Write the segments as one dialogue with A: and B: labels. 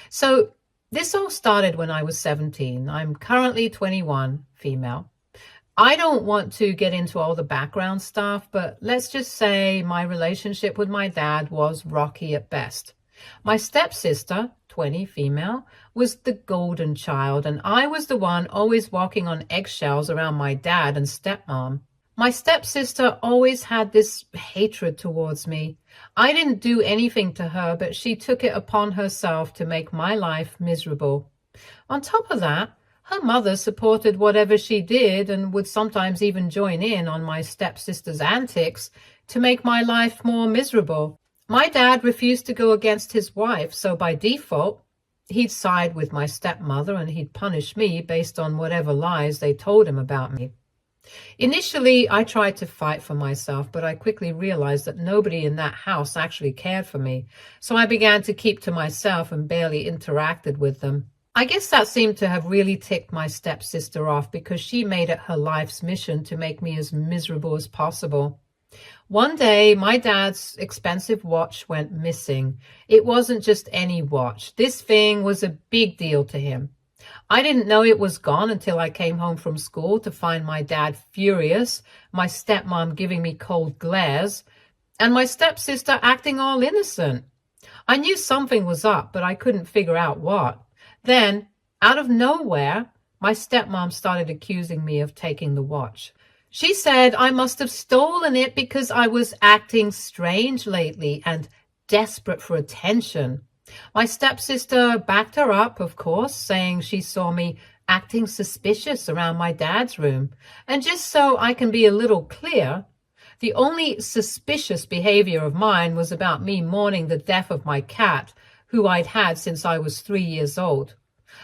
A: So this all started when I was 17. I'm currently 21, female. I don't want to get into all the background stuff, but let's just say my relationship with my dad was rocky at best. My stepsister, 20, female, was the golden child, and I was the one always walking on eggshells around my dad and stepmom. My stepsister always had this hatred towards me. I didn't do anything to her, but she took it upon herself to make my life miserable. On top of that, her mother supported whatever she did and would sometimes even join in on my stepsister's antics to make my life more miserable. My dad refused to go against his wife, so by default, he'd side with my stepmother and he'd punish me based on whatever lies they told him about me. Initially, I tried to fight for myself, but I quickly realized that nobody in that house actually cared for me, so I began to keep to myself and barely interacted with them. I guess that seemed to have really ticked my stepsister off because she made it her life's mission to make me as miserable as possible. One day, my dad's expensive watch went missing. It wasn't just any watch. This thing was a big deal to him. I didn't know it was gone until I came home from school to find my dad furious, my stepmom giving me cold glares, and my stepsister acting all innocent. I knew something was up, but I couldn't figure out what. Then, out of nowhere, my stepmom started accusing me of taking the watch. She said I must have stolen it because I was acting strange lately and desperate for attention. My stepsister backed her up, of course, saying she saw me acting suspicious around my dad's room. And just so I can be a little clear, the only suspicious behavior of mine was about me mourning the death of my cat, who I'd had since I was 3 years old.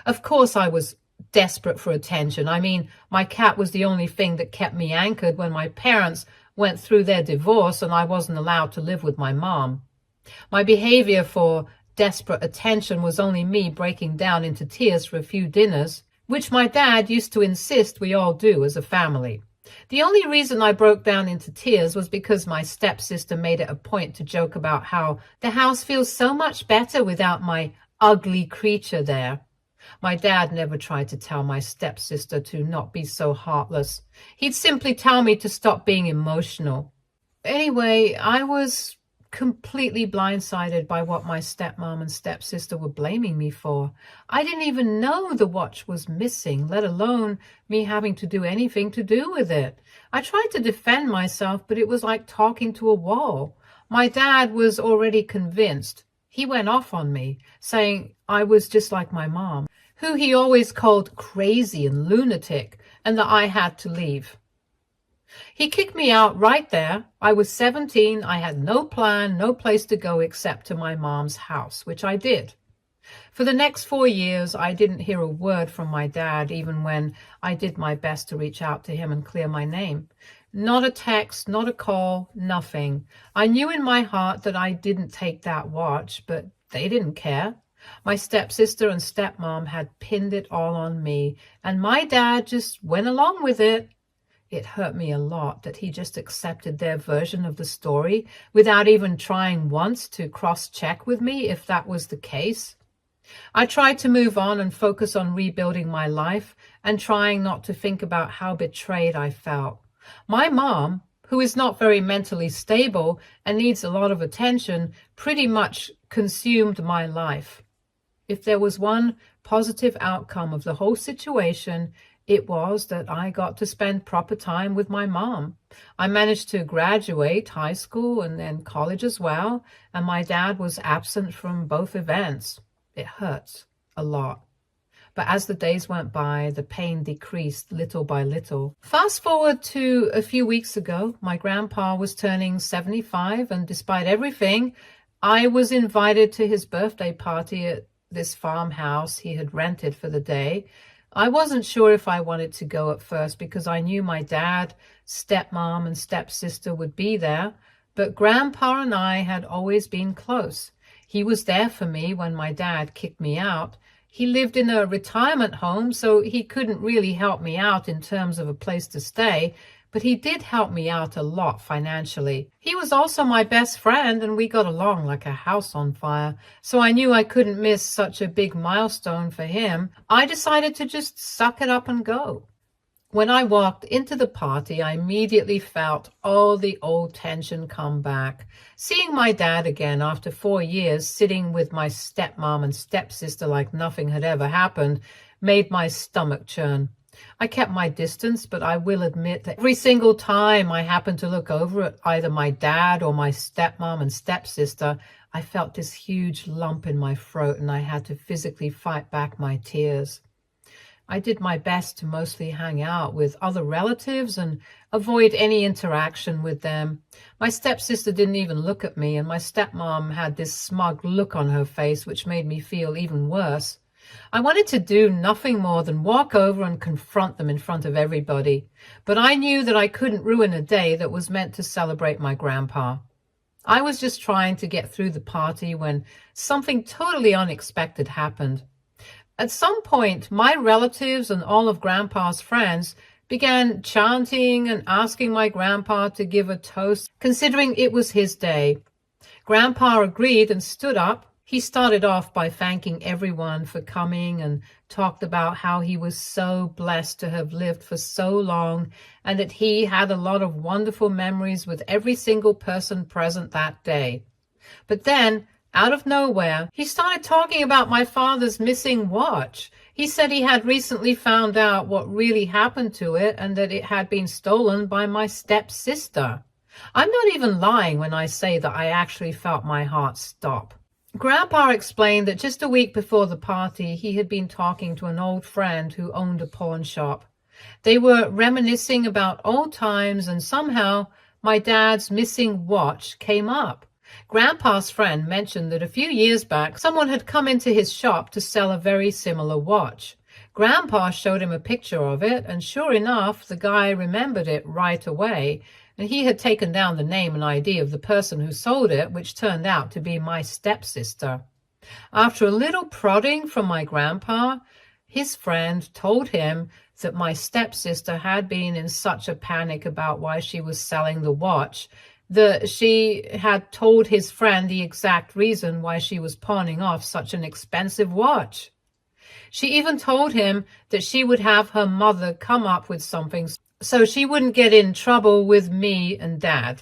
A: Of course I was desperate for attention. I mean, my cat was the only thing that kept me anchored when my parents went through their divorce and I wasn't allowed to live with my mom. My behavior for desperate attention was only me breaking down into tears for a few dinners, which my dad used to insist we all do as a family. The only reason I broke down into tears was because my stepsister made it a point to joke about how the house feels so much better without my ugly creature there. My dad never tried to tell my stepsister to not be so heartless. He'd simply tell me to stop being emotional. Anyway, I was completely blindsided by what my stepmom and stepsister were blaming me for. I didn't even know the watch was missing, let alone me having to do anything to do with it. I tried to defend myself, but it was like talking to a wall. My dad was already convinced. He went off on me, saying I was just like my mom, who he always called crazy and lunatic, and that I had to leave. He kicked me out right there. I was 17. I had no plan, no place to go except to my mom's house, which I did. For the next 4 years, I didn't hear a word from my dad, even when I did my best to reach out to him and clear my name. Not a text, not a call, nothing. I knew in my heart that I didn't take that watch, but they didn't care. My stepsister and stepmom had pinned it all on me, and my dad just went along with it. It hurt me a lot that he just accepted their version of the story without even trying once to cross-check with me if that was the case. I tried to move on and focus on rebuilding my life and trying not to think about how betrayed I felt. My mom, who is not very mentally stable and needs a lot of attention, pretty much consumed my life. If there was one positive outcome of the whole situation, it was that I got to spend proper time with my mom. I managed to graduate high school and then college as well, and my dad was absent from both events. It hurts a lot. But as the days went by, the pain decreased little by little. Fast forward to a few weeks ago, my grandpa was turning 75, and despite everything, I was invited to his birthday party at this farmhouse he had rented for the day. I wasn't sure if I wanted to go at first because I knew my dad, stepmom, and stepsister would be there, but Grandpa and I had always been close. He was there for me when my dad kicked me out. He lived in a retirement home, so he couldn't really help me out in terms of a place to stay, but he did help me out a lot financially. He was also my best friend, and we got along like a house on fire, so I knew I couldn't miss such a big milestone for him. I decided to just suck it up and go. When I walked into the party, I immediately felt all the old tension come back. Seeing my dad again after 4 years, sitting with my stepmom and stepsister like nothing had ever happened, made my stomach churn. I kept my distance, but I will admit that every single time I happened to look over at either my dad or my stepmom and stepsister, I felt this huge lump in my throat and I had to physically fight back my tears. I did my best to mostly hang out with other relatives and avoid any interaction with them. My stepsister didn't even look at me, and my stepmom had this smug look on her face, which made me feel even worse. I wanted to do nothing more than walk over and confront them in front of everybody, but I knew that I couldn't ruin a day that was meant to celebrate my grandpa. I was just trying to get through the party when something totally unexpected happened. At some point, my relatives and all of Grandpa's friends began chanting and asking my grandpa to give a toast, considering it was his day. Grandpa agreed and stood up. He started off by thanking everyone for coming and talked about how he was so blessed to have lived for so long and that he had a lot of wonderful memories with every single person present that day. But then, out of nowhere, he started talking about my father's missing watch. He said he had recently found out what really happened to it and that it had been stolen by my stepsister. I'm not even lying when I say that I actually felt my heart stop. Grandpa explained that just a week before the party, he had been talking to an old friend who owned a pawn shop. They were reminiscing about old times, and somehow my dad's missing watch came up. Grandpa's friend mentioned that a few years back, someone had come into his shop to sell a very similar watch. Grandpa showed him a picture of it, and sure enough, the guy remembered it right away, and he had taken down the name and ID of the person who sold it, which turned out to be my stepsister. After a little prodding from my grandpa, his friend told him that my stepsister had been in such a panic about why she was selling the watch that she had told his friend the exact reason why she was pawning off such an expensive watch. She even told him that she would have her mother come up with something so she wouldn't get in trouble with me and Dad.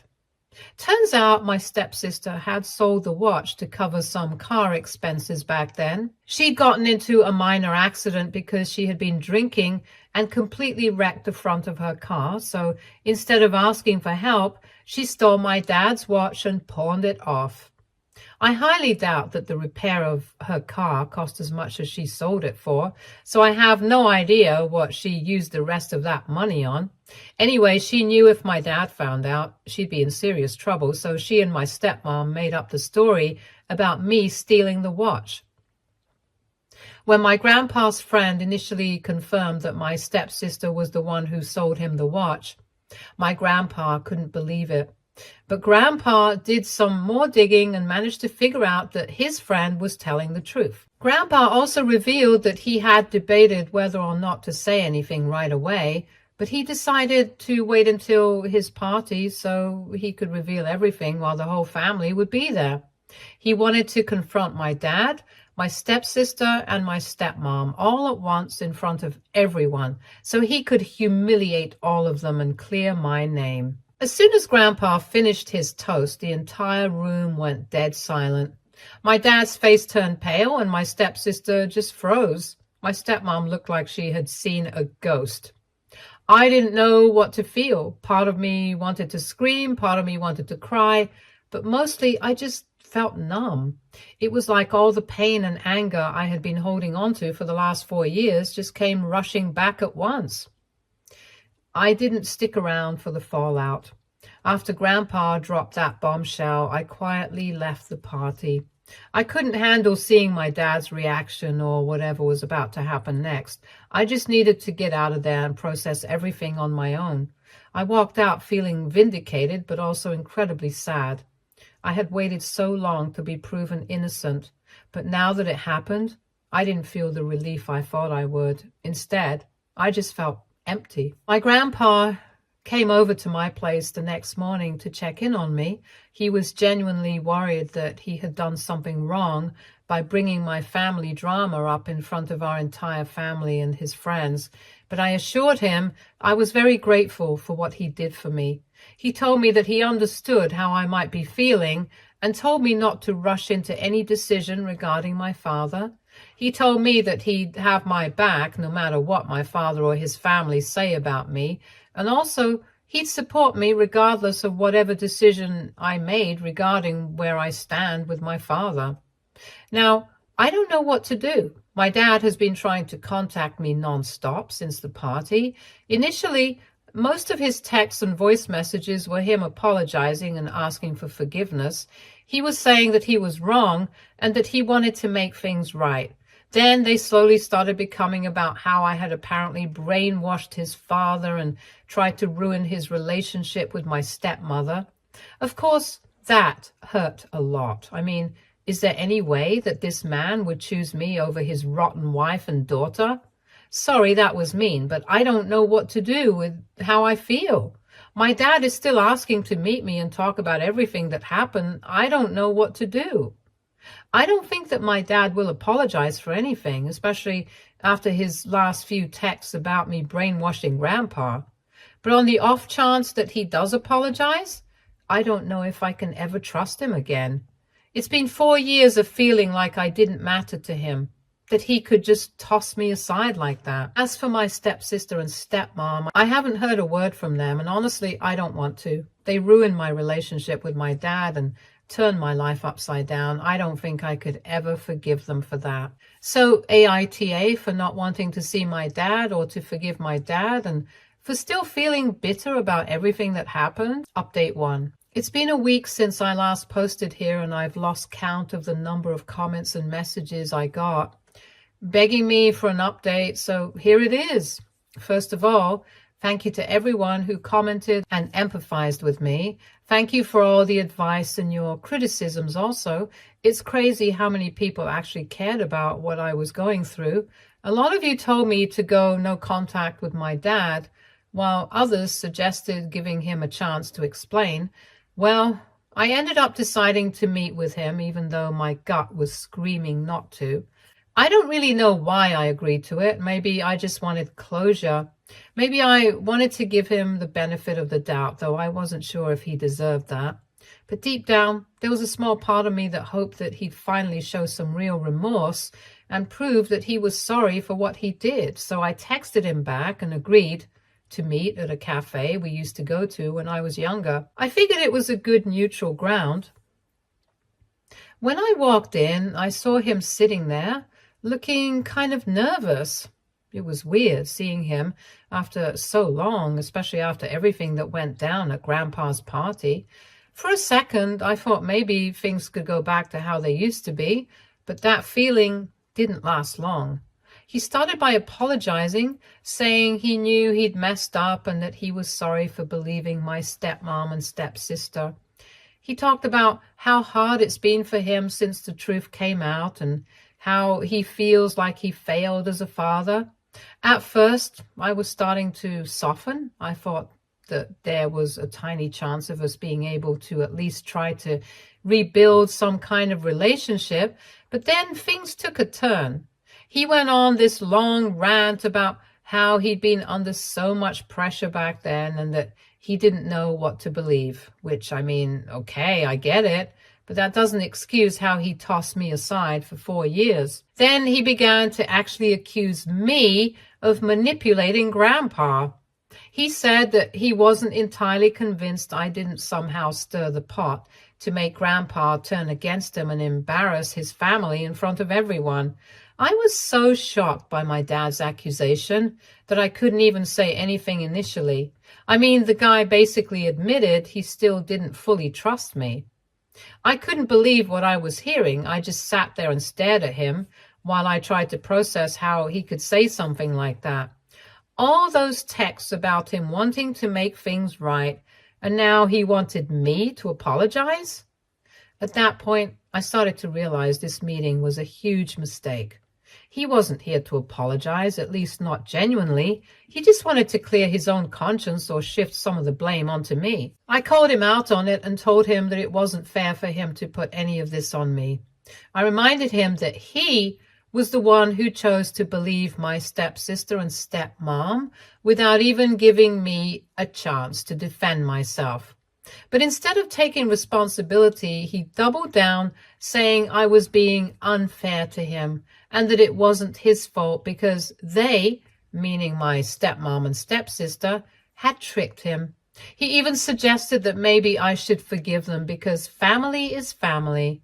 A: Turns out my stepsister had sold the watch to cover some car expenses back then. She'd gotten into a minor accident because she had been drinking and completely wrecked the front of her car. So instead of asking for help, she stole my dad's watch and pawned it off. I highly doubt that the repair of her car cost as much as she sold it for, so I have no idea what she used the rest of that money on. Anyway, she knew if my dad found out, she'd be in serious trouble, so she and my stepmom made up the story about me stealing the watch. When my grandpa's friend initially confirmed that my stepsister was the one who sold him the watch, my grandpa couldn't believe it. But Grandpa did some more digging and managed to figure out that his friend was telling the truth. Grandpa also revealed that he had debated whether or not to say anything right away, but he decided to wait until his party so he could reveal everything while the whole family would be there. He wanted to confront my dad, my stepsister, and my stepmom all at once in front of everyone, so he could humiliate all of them and clear my name. As soon as Grandpa finished his toast, the entire room went dead silent. My dad's face turned pale and my stepsister just froze. My stepmom looked like she had seen a ghost. I didn't know what to feel. Part of me wanted to scream, part of me wanted to cry, but mostly I just felt numb. It was like all the pain and anger I had been holding on to for the last 4 years just came rushing back at once. I didn't stick around for the fallout. After Grandpa dropped that bombshell, I quietly left the party. I couldn't handle seeing my dad's reaction or whatever was about to happen next. I just needed to get out of there and process everything on my own. I walked out feeling vindicated, but also incredibly sad. I had waited so long to be proven innocent, but now that it happened, I didn't feel the relief I thought I would. Instead, I just felt empty. My grandpa came over to my place the next morning to check in on me. He was genuinely worried that he had done something wrong by bringing my family drama up in front of our entire family and his friends. But I assured him I was very grateful for what he did for me. He told me that he understood how I might be feeling and told me not to rush into any decision regarding my father. He told me that he'd have my back no matter what my father or his family say about me, and also he'd support me regardless of whatever decision I made regarding where I stand with my father. Now, I don't know what to do. My dad has been trying to contact me nonstop since the party. Initially, most of his texts and voice messages were him apologizing and asking for forgiveness. He was saying that he was wrong and that he wanted to make things right. Then they slowly started becoming about how I had apparently brainwashed his father and tried to ruin his relationship with my stepmother. Of course, that hurt a lot. I mean, is there any way that this man would choose me over his rotten wife and daughter? Sorry, that was mean, but I don't know what to do with how I feel. My dad is still asking to meet me and talk about everything that happened. I don't know what to do. I don't think that my dad will apologize for anything, especially after his last few texts about me brainwashing Grandpa. But on the off chance that he does apologize, I don't know if I can ever trust him again. It's been 4 years of feeling like I didn't matter to him, that he could just toss me aside like that. As for my stepsister and stepmom, I haven't heard a word from them, and honestly, I don't want to. They ruined my relationship with my dad and turned my life upside down. I don't think I could ever forgive them for that. So AITA for not wanting to see my dad or to forgive my dad, and for still feeling bitter about everything that happened. Update 1. It's been a week since I last posted here, and I've lost count of the number of comments and messages I got begging me for an update, so here it is. First of all, thank you to everyone who commented and empathized with me. Thank you for all the advice and your criticisms also. It's crazy how many people actually cared about what I was going through. A lot of you told me to go no contact with my dad, while others suggested giving him a chance to explain. Well, I ended up deciding to meet with him, even though my gut was screaming not to. I don't really know why I agreed to it. Maybe I just wanted closure. Maybe I wanted to give him the benefit of the doubt, though I wasn't sure if he deserved that. But deep down, there was a small part of me that hoped that he'd finally show some real remorse and prove that he was sorry for what he did. So I texted him back and agreed to meet at a cafe we used to go to when I was younger. I figured it was a good neutral ground. When I walked in, I saw him sitting there, looking kind of nervous. It was weird seeing him after so long, especially after everything that went down at Grandpa's party. For a second, I thought maybe things could go back to how they used to be, but that feeling didn't last long. He started by apologizing, saying he knew he'd messed up and that he was sorry for believing my stepmom and stepsister. He talked about how hard it's been for him since the truth came out and how he feels like he failed as a father. At first, I was starting to soften. I thought that there was a tiny chance of us being able to at least try to rebuild some kind of relationship, but then things took a turn. He went on this long rant about how he'd been under so much pressure back then and that he didn't know what to believe, which, I mean, okay, I get it. But that doesn't excuse how he tossed me aside for 4 years. Then he began to actually accuse me of manipulating Grandpa. He said that he wasn't entirely convinced I didn't somehow stir the pot to make Grandpa turn against him and embarrass his family in front of everyone. I was so shocked by my dad's accusation that I couldn't even say anything initially. I mean, the guy basically admitted he still didn't fully trust me. I couldn't believe what I was hearing. I just sat there and stared at him while I tried to process how he could say something like that. All those texts about him wanting to make things right, and now he wanted me to apologize? At that point, I started to realize this meeting was a huge mistake. He wasn't here to apologize, at least not genuinely. He just wanted to clear his own conscience or shift some of the blame onto me. I called him out on it and told him that it wasn't fair for him to put any of this on me. I reminded him that he was the one who chose to believe my stepsister and stepmom without even giving me a chance to defend myself. But instead of taking responsibility, he doubled down, saying I was being unfair to him and that it wasn't his fault because they, meaning my stepmom and stepsister, had tricked him. He even suggested that maybe I should forgive them because family is family.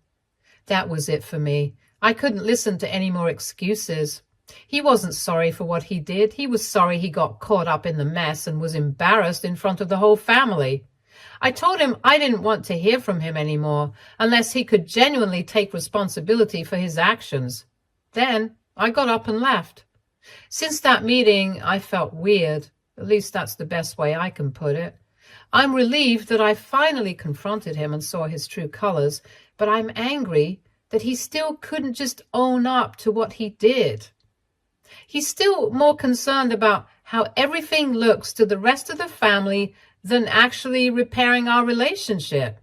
A: That was it for me. I couldn't listen to any more excuses. He wasn't sorry for what he did. He was sorry he got caught up in the mess and was embarrassed in front of the whole family. I told him I didn't want to hear from him anymore unless he could genuinely take responsibility for his actions. Then I got up and left. Since that meeting, I felt weird. At least that's the best way I can put it. I'm relieved that I finally confronted him and saw his true colors, but I'm angry that he still couldn't just own up to what he did. He's still more concerned about how everything looks to the rest of the family than actually repairing our relationship.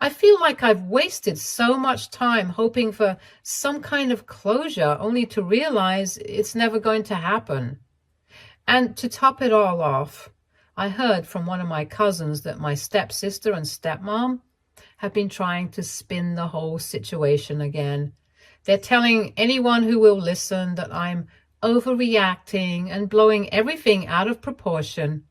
A: I feel like I've wasted so much time hoping for some kind of closure only to realize it's never going to happen. And to top it all off, I heard from one of my cousins that my stepsister and stepmom have been trying to spin the whole situation again. They're telling anyone who will listen that I'm overreacting and blowing everything out of proportion.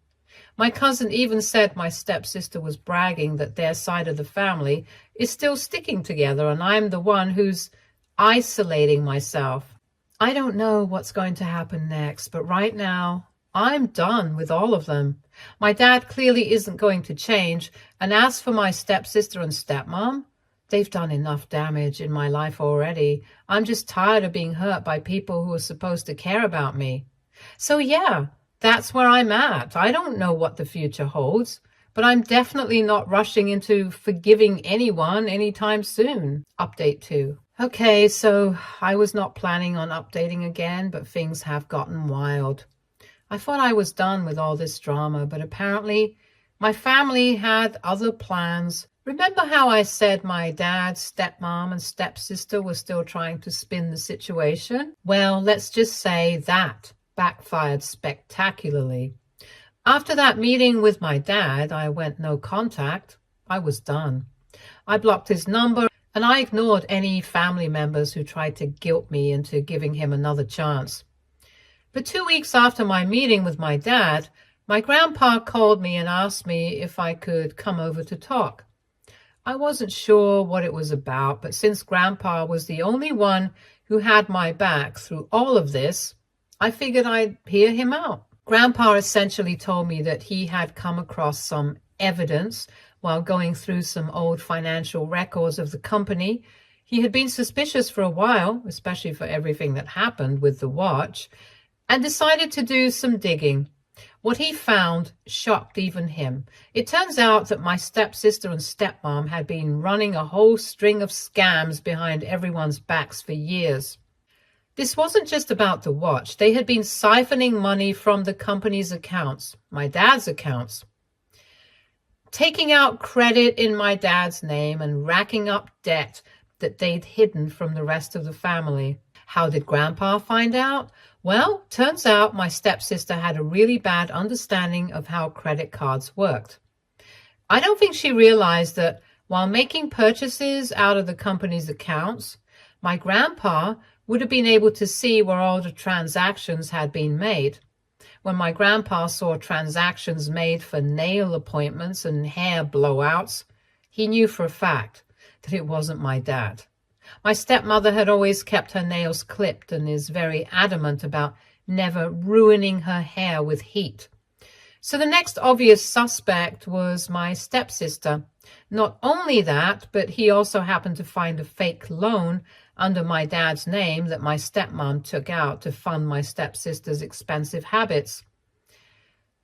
A: My cousin even said my stepsister was bragging that their side of the family is still sticking together and I'm the one who's isolating myself. I don't know what's going to happen next, but right now I'm done with all of them. My dad clearly isn't going to change, and as for my stepsister and stepmom, they've done enough damage in my life already. I'm just tired of being hurt by people who are supposed to care about me. So yeah, that's where I'm at. I don't know what the future holds, but I'm definitely not rushing into forgiving anyone anytime soon. Update 2. Okay, so I was not planning on updating again, but things have gotten wild. I thought I was done with all this drama, but apparently my family had other plans. Remember how I said my dad, stepmom, and stepsister were still trying to spin the situation? Well, let's just say that backfired spectacularly. After that meeting with my dad, I went no contact. I was done. I blocked his number and I ignored any family members who tried to guilt me into giving him another chance. But 2 weeks after my meeting with my dad, my grandpa called me and asked me if I could come over to talk. I wasn't sure what it was about, but since Grandpa was the only one who had my back through all of this, I figured I'd hear him out. Grandpa essentially told me that he had come across some evidence while going through some old financial records of the company. He had been suspicious for a while, especially for everything that happened with the watch, and decided to do some digging. What he found shocked even him. It turns out that my stepsister and stepmom had been running a whole string of scams behind everyone's backs for years. This wasn't just about the watch. They had been siphoning money from the company's accounts, my dad's accounts, taking out credit in my dad's name and racking up debt that they'd hidden from the rest of the family. How did Grandpa find out? Well, turns out my stepsister had a really bad understanding of how credit cards worked. I don't think she realized that while making purchases out of the company's accounts, my grandpa would have been able to see where all the transactions had been made. When my grandpa saw transactions made for nail appointments and hair blowouts, he knew for a fact that it wasn't my dad. My stepmother had always kept her nails clipped and is very adamant about never ruining her hair with heat. So the next obvious suspect was my stepsister. Not only that, but he also happened to find a fake loan under my dad's name that my stepmom took out to fund my stepsister's expensive habits.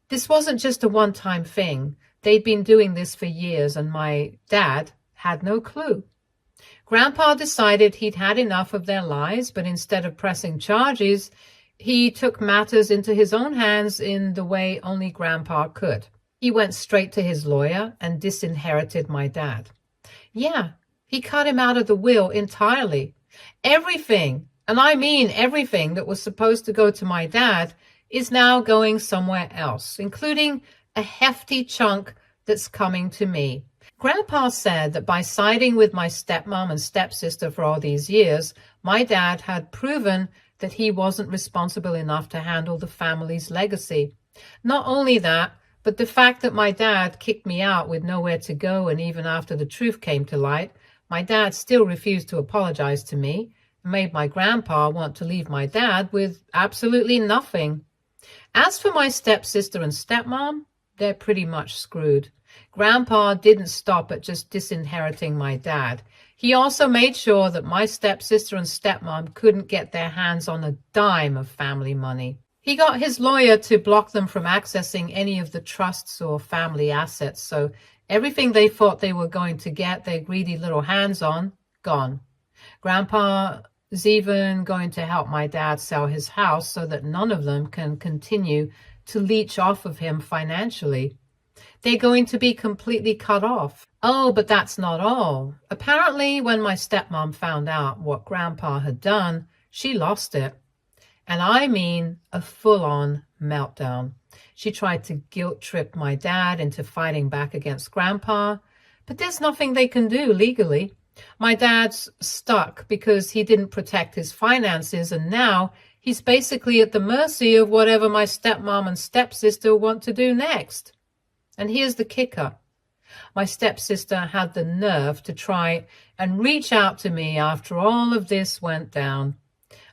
A: This wasn't just a one-time thing. They'd been doing this for years and my dad had no clue. Grandpa decided he'd had enough of their lies, but instead of pressing charges, he took matters into his own hands in the way only Grandpa could. He went straight to his lawyer and disinherited my dad. Yeah, he cut him out of the will entirely. Everything, and I mean everything that was supposed to go to my dad, is now going somewhere else, including a hefty chunk that's coming to me. Grandpa said that by siding with my stepmom and stepsister for all these years, my dad had proven that he wasn't responsible enough to handle the family's legacy. Not only that, but the fact that my dad kicked me out with nowhere to go, and even after the truth came to light, my dad still refused to apologize to me and made my grandpa want to leave my dad with absolutely nothing. As for my stepsister and stepmom, they're pretty much screwed. Grandpa didn't stop at just disinheriting my dad. He also made sure that my stepsister and stepmom couldn't get their hands on a dime of family money. He got his lawyer to block them from accessing any of the trusts or family assets, so everything they thought they were going to get their greedy little hands on, gone. Grandpa is even going to help my dad sell his house so that none of them can continue to leech off of him financially. They're going to be completely cut off. Oh, but that's not all. Apparently, when my stepmom found out what Grandpa had done, she lost it. And I mean a full-on meltdown. She tried to guilt-trip my dad into fighting back against Grandpa, but there's nothing they can do legally. My dad's stuck because he didn't protect his finances, and now he's basically at the mercy of whatever my stepmom and stepsister want to do next. And here's the kicker. My stepsister had the nerve to try and reach out to me after all of this went down.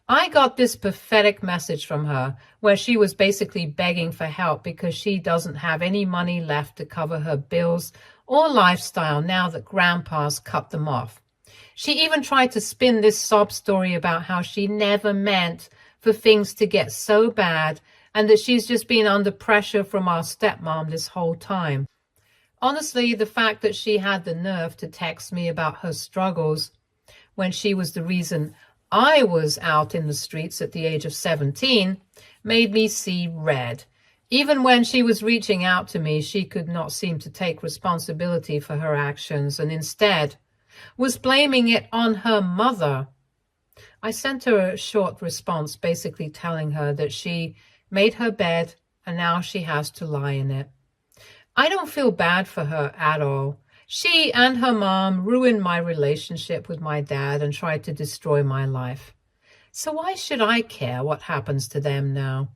A: I got this pathetic message from her where she was basically begging for help because she doesn't have any money left to cover her bills or lifestyle now that Grandpa's cut them off. She even tried to spin this sob story about how she never meant for things to get so bad and that she's just been under pressure from our stepmom this whole time. Honestly, the fact that she had the nerve to text me about her struggles when she was the reason I was out in the streets at the age of 17 made me see red. Even when she was reaching out to me, she could not seem to take responsibility for her actions and instead was blaming it on her mother. I sent her a short response basically telling her that she made her bed and now she has to lie in it. I don't feel bad for her at all. She and her mom ruined my relationship with my dad and tried to destroy my life. So why should I care what happens to them now?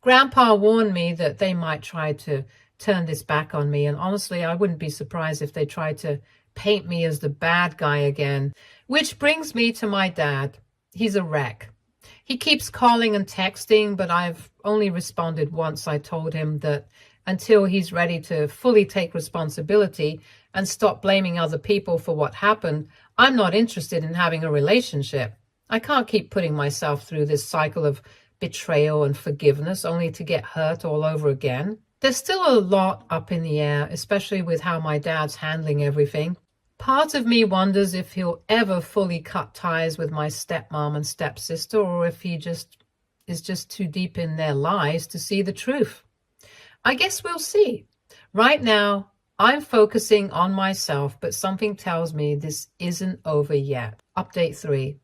A: Grandpa warned me that they might try to turn this back on me, and honestly, I wouldn't be surprised if they tried to paint me as the bad guy again. Which brings me to my dad. He's a wreck. He keeps calling and texting, but I've only responded once. I told him that until he's ready to fully take responsibility and stop blaming other people for what happened, I'm not interested in having a relationship. I can't keep putting myself through this cycle of betrayal and forgiveness only to get hurt all over again. There's still a lot up in the air, especially with how my dad's handling everything. Part of me wonders if he'll ever fully cut ties with my stepmom and stepsister, or if he is just too deep in their lies to see the truth. I guess we'll see. Right now, I'm focusing on myself, but something tells me this isn't over yet. Update 3.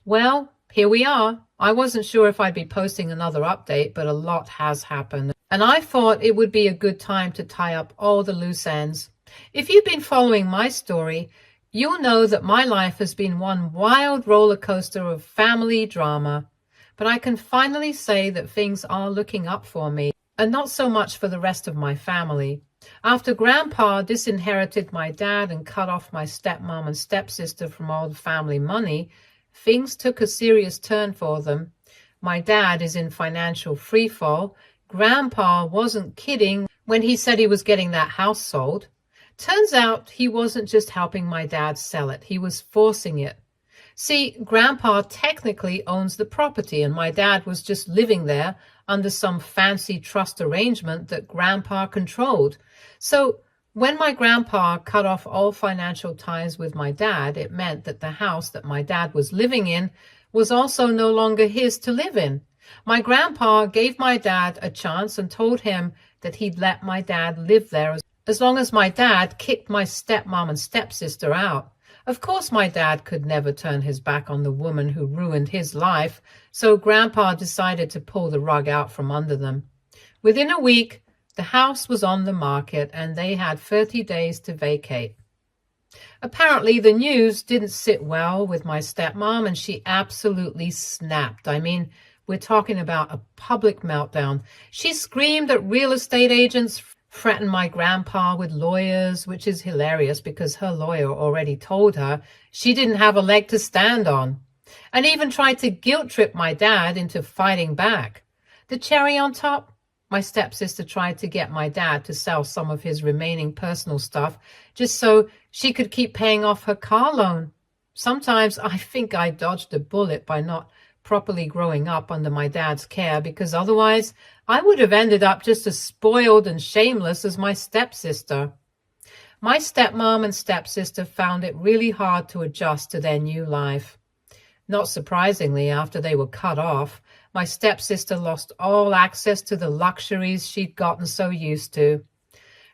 A: Well, here we are. I wasn't sure if I'd be posting another update, but a lot has happened. And I thought it would be a good time to tie up all the loose ends. If you've been following my story, you'll know that my life has been one wild roller coaster of family drama. But I can finally say that things are looking up for me, and not so much for the rest of my family. After Grandpa disinherited my dad and cut off my stepmom and stepsister from all the family money, things took a serious turn for them. My dad is in financial freefall. Grandpa wasn't kidding when he said he was getting that house sold. Turns out he wasn't just helping my dad sell it, he was forcing it. See, Grandpa technically owns the property, and my dad was just living there under some fancy trust arrangement that Grandpa controlled. So When my grandpa cut off all financial ties with my dad, it meant that the house that my dad was living in was also no longer his to live in. My grandpa gave my dad a chance and told him that he'd let my dad live there as long as my dad kicked my stepmom and stepsister out. Of course, my dad could never turn his back on the woman who ruined his life, so Grandpa decided to pull the rug out from under them. Within a week, the house was on the market and they had 30 days to vacate. Apparently, the news didn't sit well with my stepmom and she absolutely snapped. I mean, we're talking about a public meltdown. She screamed at real estate agents, threatened my grandpa with lawyers, which is hilarious because her lawyer already told her she didn't have a leg to stand on, and even tried to guilt trip my dad into fighting back. The cherry on top, my stepsister tried to get my dad to sell some of his remaining personal stuff just so she could keep paying off her car loan. Sometimes I think I dodged a bullet by not properly growing up under my dad's care, because otherwise I would have ended up just as spoiled and shameless as my stepsister. My stepmom and stepsister found it really hard to adjust to their new life. Not surprisingly, after they were cut off, my stepsister lost all access to the luxuries she'd gotten so used to.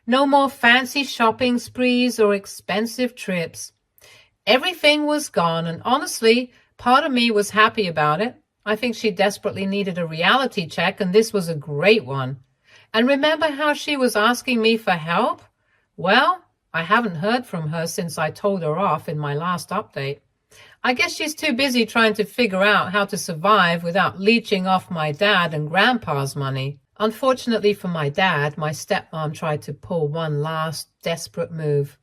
A: No more fancy shopping sprees or expensive trips. Everything was gone, and honestly, part of me was happy about it. I think she desperately needed a reality check, and this was a great one. And remember how she was asking me for help? Well, I haven't heard from her since I told her off in my last update. I guess she's too busy trying to figure out how to survive without leeching off my dad and grandpa's money. Unfortunately for my dad, my stepmom tried to pull one last desperate move.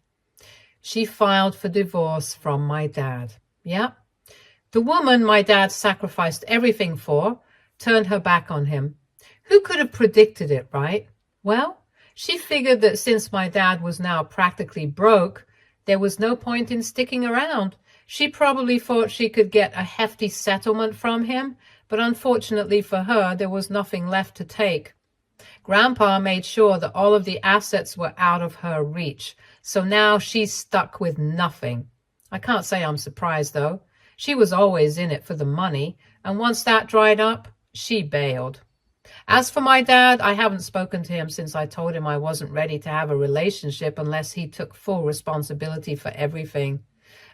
A: She filed for divorce from my dad. Yep. The woman my dad sacrificed everything for turned her back on him. Who could have predicted it, right? Well, she figured that since my dad was now practically broke, there was no point in sticking around. She probably thought she could get a hefty settlement from him, but unfortunately for her, there was nothing left to take. Grandpa made sure that all of the assets were out of her reach, so now she's stuck with nothing. I can't say I'm surprised, though. She was always in it for the money, and once that dried up, she bailed. As for my dad, I haven't spoken to him since I told him I wasn't ready to have a relationship unless he took full responsibility for everything.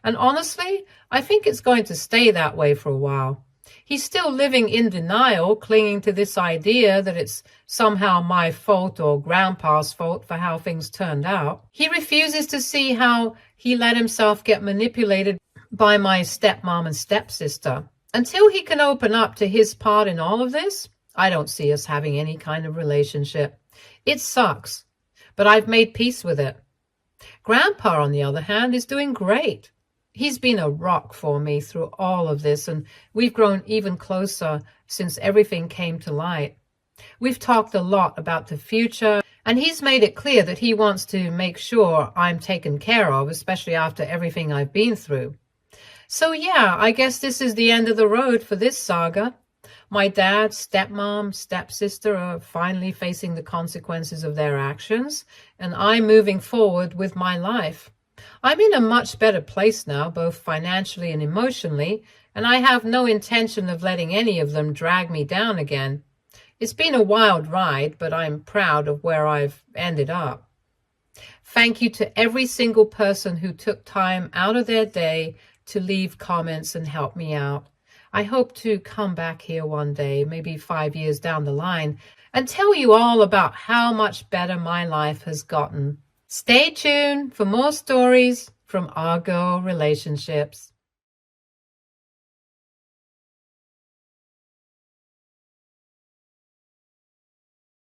A: And honestly, I think it's going to stay that way for a while. He's still living in denial, clinging to this idea that it's somehow my fault or Grandpa's fault for how things turned out. He refuses to see how he let himself get manipulated by my stepmom and stepsister. Until he can open up to his part in all of this, I don't see us having any kind of relationship. It sucks, but I've made peace with it. Grandpa, on the other hand, is doing great. He's been a rock for me through all of this, and we've grown even closer since everything came to light. We've talked a lot about the future, and he's made it clear that he wants to make sure I'm taken care of, especially after everything I've been through. So yeah, I guess this is the end of the road for this saga. My dad, stepmom, stepsister are finally facing the consequences of their actions, and I'm moving forward with my life. I'm in a much better place now, both financially and emotionally, and I have no intention of letting any of them drag me down again. It's been a wild ride, but I'm proud of where I've ended up. Thank you to every single person who took time out of their day to leave comments and help me out. I hope to come back here one day, maybe 5 years down the line, and tell you all about how much better my life has gotten. Stay tuned for more stories from Our Girl Relationships.